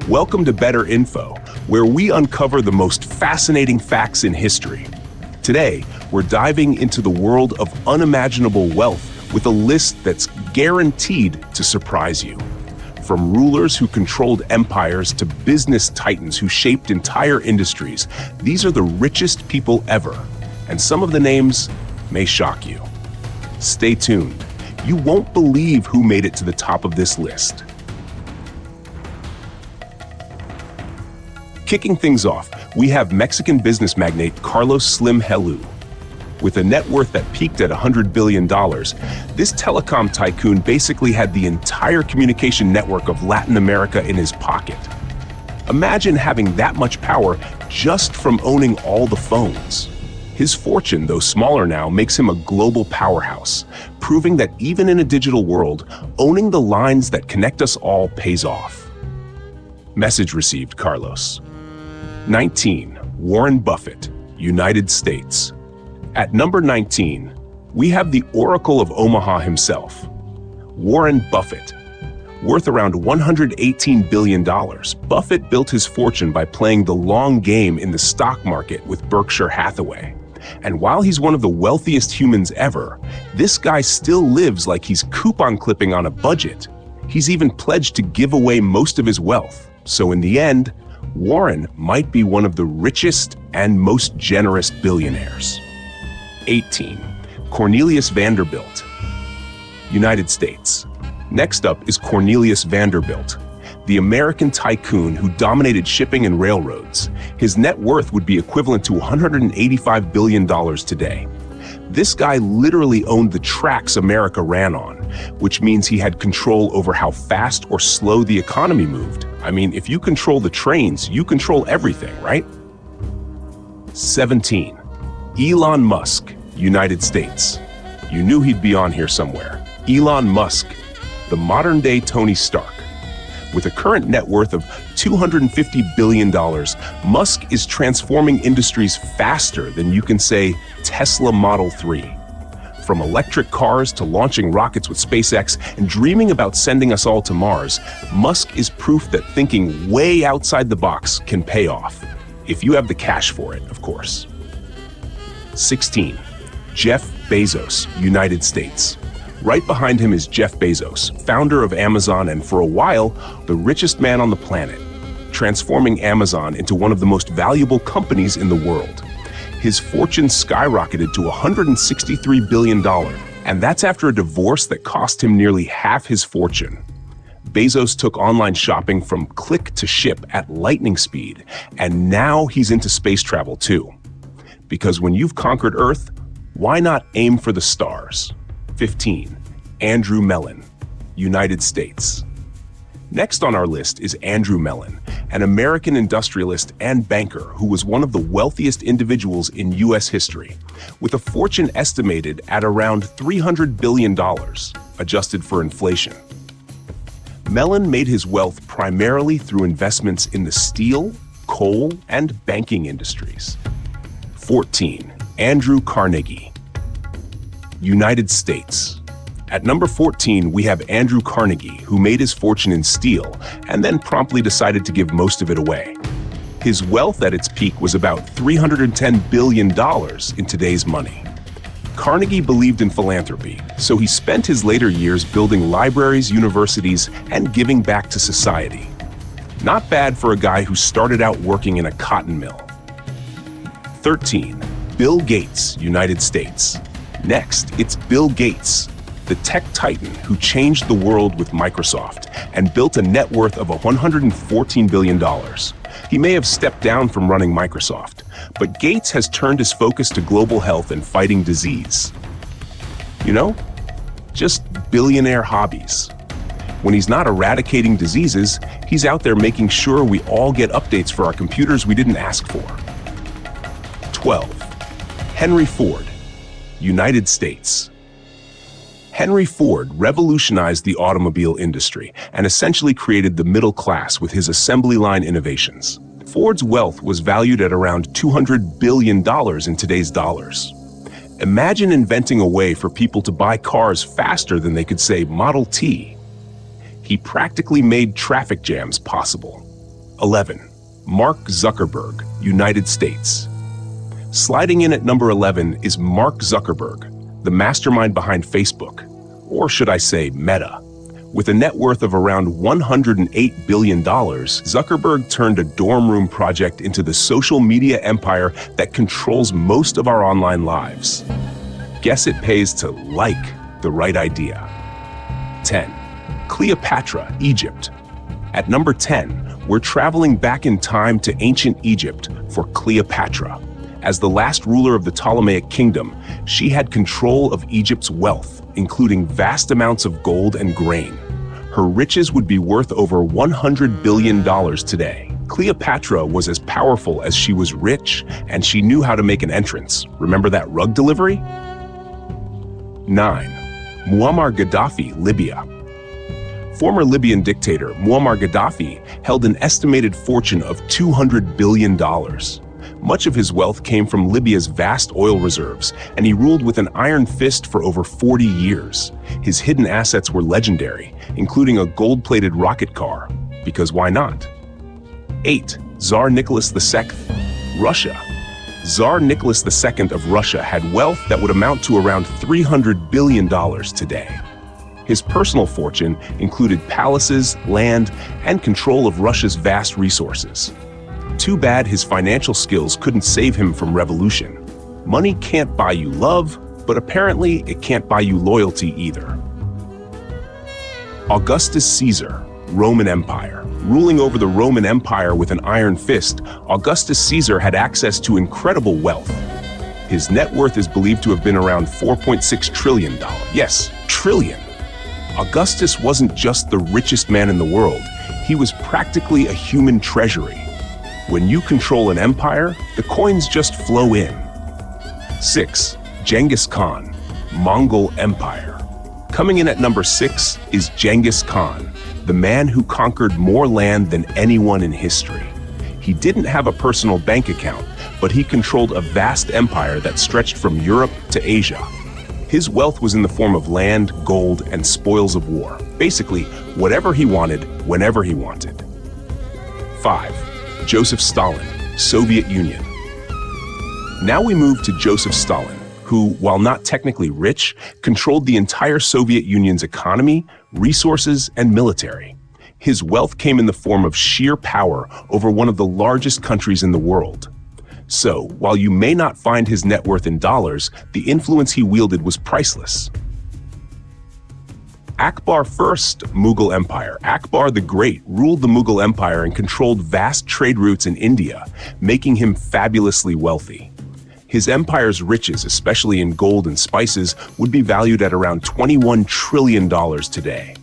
Welcome to Better Info, where we uncover the most fascinating facts in history. Today, we're diving into the world of unimaginable wealth with a list that's guaranteed to surprise you. From rulers who controlled empires to business titans who shaped entire industries, these are the richest people ever, and some of the names may shock you. Stay tuned. You won't believe who made it to the top of this list. Kicking things off, we have Mexican business magnate Carlos Slim Helú. With a net worth that peaked at $100 billion, this telecom tycoon basically had the entire communication network of Latin America in his pocket. Imagine having that much power just from owning all the phones. His fortune, though smaller now, makes him a global powerhouse, proving that even in a digital world, owning the lines that connect us all pays off. Message received, Carlos. 19. Warren Buffett, United States. At number 19, we have the Oracle of Omaha himself, Warren Buffett. Worth around $118 billion, Buffett built his fortune by playing the long game in the stock market with Berkshire Hathaway. And while he's one of the wealthiest humans ever, this guy still lives like he's coupon clipping on a budget. He's even pledged to give away most of his wealth. So in the end, Warren might be one of the richest and most generous billionaires. 18. Cornelius Vanderbilt, United States. Next up is Cornelius Vanderbilt, the American tycoon who dominated shipping and railroads. His net worth would be equivalent to $185 billion today. This guy literally owned the tracks America ran on, which means he had control over how fast or slow the economy moved. I mean, if you control the trains, you control everything, right? 17. Elon Musk, United States. You knew he'd be on here somewhere. Elon Musk, the modern-day Tony Stark. With a current net worth of $250 billion, Musk is transforming industries faster than you can say Tesla Model 3. From electric cars to launching rockets with SpaceX and dreaming about sending us all to Mars, Musk is proof that thinking way outside the box can pay off. If you have the cash for it, of course. 16. Jeff Bezos, United States. Right behind him is Jeff Bezos, founder of Amazon and for a while, the richest man on the planet, transforming Amazon into one of the most valuable companies in the world. His fortune skyrocketed to $163 billion, and that's after a divorce that cost him nearly half his fortune. Bezos took online shopping from click to ship at lightning speed, and now he's into space travel too. Because when you've conquered Earth, why not aim for the stars? 15. Andrew Mellon, United States. Next on our list is Andrew Mellon, an American industrialist and banker who was one of the wealthiest individuals in U.S. history, with a fortune estimated at around $300 billion, adjusted for inflation. Mellon made his wealth primarily through investments in the steel, coal, and banking industries. 14. Andrew Carnegie, United States. At number 14, we have Andrew Carnegie, who made his fortune in steel and then promptly decided to give most of it away. His wealth at its peak was about $310 billion in today's money. Carnegie believed in philanthropy, so he spent his later years building libraries, universities, and giving back to society. Not bad for a guy who started out working in a cotton mill. 13. Bill Gates, United States. Next, it's Bill Gates, the tech titan who changed the world with Microsoft and built a net worth of $114 billion. He may have stepped down from running Microsoft, but Gates has turned his focus to global health and fighting disease. You know, just billionaire hobbies. When he's not eradicating diseases, he's out there making sure we all get updates for our computers we didn't ask for. 12. Henry Ford, United States. Henry Ford revolutionized the automobile industry and essentially created the middle class with his assembly line innovations. Ford's wealth was valued at around $200 billion in today's dollars. Imagine inventing a way for people to buy cars faster than they could say Model T. He practically made traffic jams possible. 11. Mark Zuckerberg, United States. Sliding in at number 11 is Mark Zuckerberg, the mastermind behind Facebook, or should I say Meta. With a net worth of around $108 billion, Zuckerberg turned a dorm room project into the social media empire that controls most of our online lives. Guess it pays to like the right idea. 10. Cleopatra, Egypt. At number 10, we're traveling back in time to ancient Egypt for Cleopatra. As the last ruler of the Ptolemaic kingdom, she had control of Egypt's wealth, including vast amounts of gold and grain. Her riches would be worth over $100 billion today. Cleopatra was as powerful as she was rich, and she knew how to make an entrance. Remember that rug delivery? 9. Muammar Gaddafi, Libya. Former Libyan dictator Muammar Gaddafi held an estimated fortune of $200 billion. Much of his wealth came from Libya's vast oil reserves, and he ruled with an iron fist for over 40 years. His hidden assets were legendary, including a gold-plated rocket car, because why not? 8. Tsar Nicholas II, Russia. Tsar Nicholas II of Russia had wealth that would amount to around $300 billion today. His personal fortune included palaces, land, and control of Russia's vast resources. Too bad his financial skills couldn't save him from revolution. Money can't buy you love, but apparently it can't buy you loyalty either. Augustus Caesar, Roman Empire. Ruling over the Roman Empire with an iron fist, Augustus Caesar had access to incredible wealth. His net worth is believed to have been around $4.6 trillion. Yes, trillion. Augustus wasn't just the richest man in the world, he was practically a human treasury. When you control an empire, the coins just flow in. 6. Genghis Khan, Mongol Empire. Coming in at number 6 is Genghis Khan, the man who conquered more land than anyone in history. He didn't have a personal bank account, but he controlled a vast empire that stretched from Europe to Asia. His wealth was in the form of land, gold, and spoils of war. Basically, whatever he wanted, whenever he wanted. 5. Joseph Stalin, Soviet Union. Now we move to Joseph Stalin, who, while not technically rich, controlled the entire Soviet Union's economy, resources, and military. His wealth came in the form of sheer power over one of the largest countries in the world. So, while you may not find his net worth in dollars, the influence he wielded was priceless. Akbar I, Mughal Empire. Akbar the Great ruled the Mughal Empire and controlled vast trade routes in India, making him fabulously wealthy. His empire's riches, especially in gold and spices, would be valued at around $21 trillion today.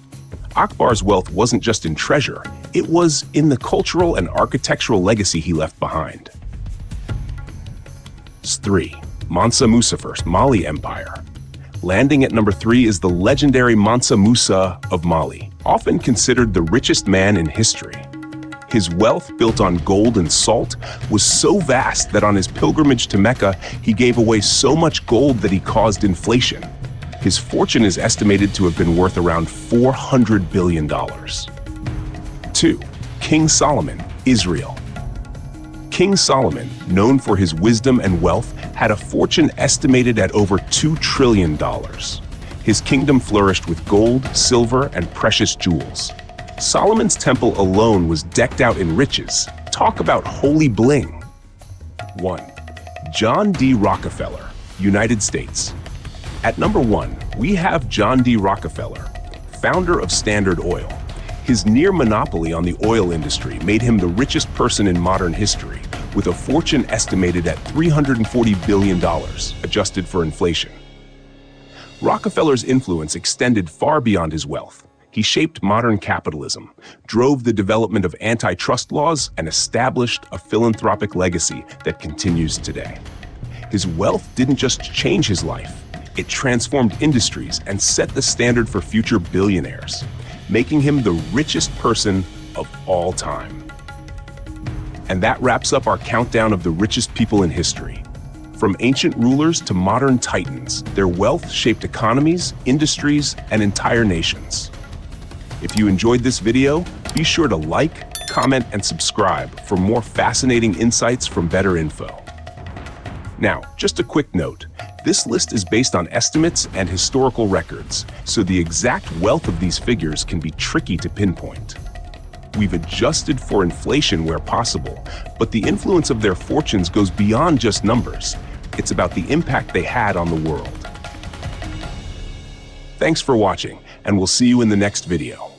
Akbar's wealth wasn't just in treasure, it was in the cultural and architectural legacy he left behind. 3. Mansa Musa I, Mali Empire. Landing at number 3 is the legendary Mansa Musa of Mali, often considered the richest man in history. His wealth, built on gold and salt, was so vast that on his pilgrimage to Mecca, he gave away so much gold that he caused inflation. His fortune is estimated to have been worth around $400 billion. 2. King Solomon, Israel. King Solomon, known for his wisdom and wealth, had a fortune estimated at over $2 trillion. His kingdom flourished with gold, silver, and precious jewels. Solomon's temple alone was decked out in riches. Talk about holy bling. 1. John D. Rockefeller, United States. At number 1, we have John D. Rockefeller, founder of Standard Oil. His near monopoly on the oil industry made him the richest person in modern history, with a fortune estimated at $340 billion, adjusted for inflation. Rockefeller's influence extended far beyond his wealth. He shaped modern capitalism, drove the development of antitrust laws, and established a philanthropic legacy that continues today. His wealth didn't just change his life, it transformed industries and set the standard for future billionaires, making him the richest person of all time. And that wraps up our countdown of the richest people in history. From ancient rulers to modern titans, their wealth shaped economies, industries, and entire nations. If you enjoyed this video, be sure to like, comment, and subscribe for more fascinating insights from Better Info. Now, just a quick note. This list is based on estimates and historical records, so the exact wealth of these figures can be tricky to pinpoint. We've adjusted for inflation where possible, but the influence of their fortunes goes beyond just numbers. It's about the impact they had on the world. Thanks for watching, and we'll see you in the next video.